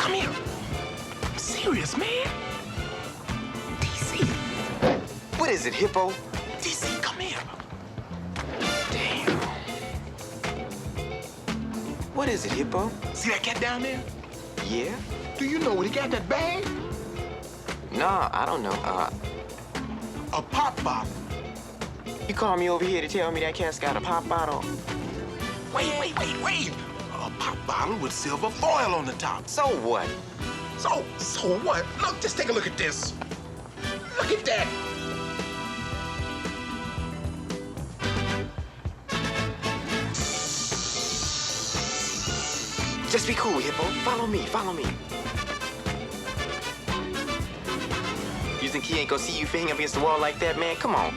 come here. I'm serious, man. DC. What is it, Hippo? DC, come here. Damn. What is it, Hippo? See that cat down there? Yeah? Do you know where he got that bag? Nah, I don't know. A pop bottle. You called me over here to tell me that cat's got a pop bottle? Wait. A pop bottle with silver foil on the top. So what? So what? Look, just take a look at this. Look at that. Just be cool, Hippo. Follow me. You think he ain't gonna see you hang up against the wall like that, man? Come on.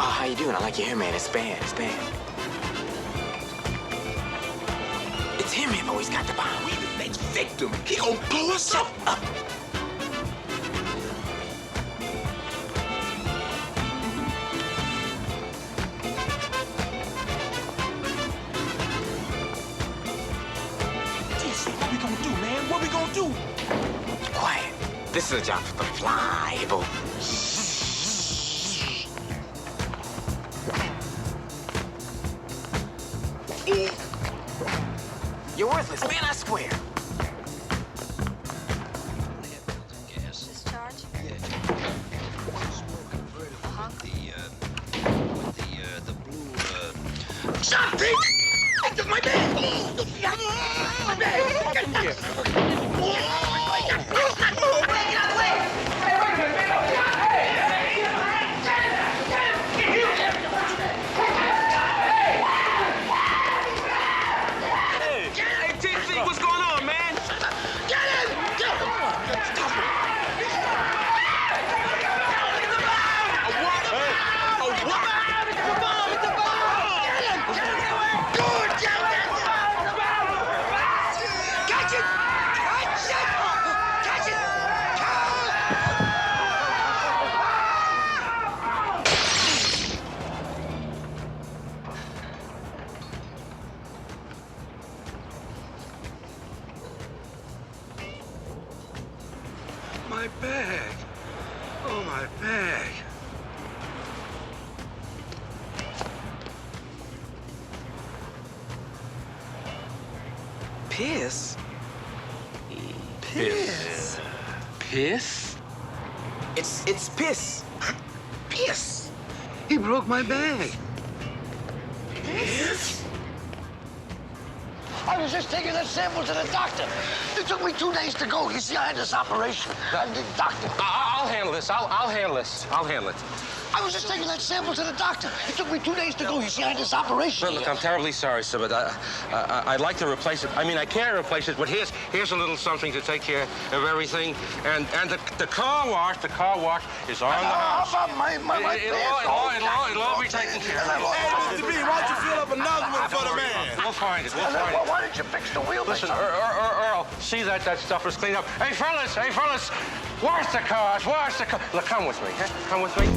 Oh, how you doing? I like your hair, man. It's bad. It's him, Hippo. He's got the bomb. We the next victim. He gonna blow us up. What we gonna do, man? What we gonna do? Quiet. This is a job for the fly, Hippo. You're worthless, man, I swear. Discharge? The blue, Stop, Pete! That's my bag! My bag! Get from here! Hey, TC, what's going on, man? Get him! Stop it! A what? It's a bomb! Get him! Good! Get him! Catch it! Catch it! my bag. Oh, my bag. Piss? Piss. Piss? It's piss. Piss! He broke my bag. Piss? I was just taking that sample to the doctor. It took me 2 days to go. You see, I had this operation. And the doctor... I'll handle this. I'll handle this. I'll handle it. I was just taking that sample to the doctor. It took me 2 days to go. You see, I had this operation. Look, I'm terribly sorry, sir, but I'd like to replace it. I mean, I can't replace it, but here's a little something to take care of everything. And the car wash is on the house. How about my It'll all be taken care of. Hey, Mr. B, why don't you fill up another one for the man? We'll find it. We'll find it. Why didn't you fix the wheel? Listen, Earl, see that stuff is cleaned up. Hey, fellas, wash the cars, wash the cars. Look, come with me, huh? Come with me.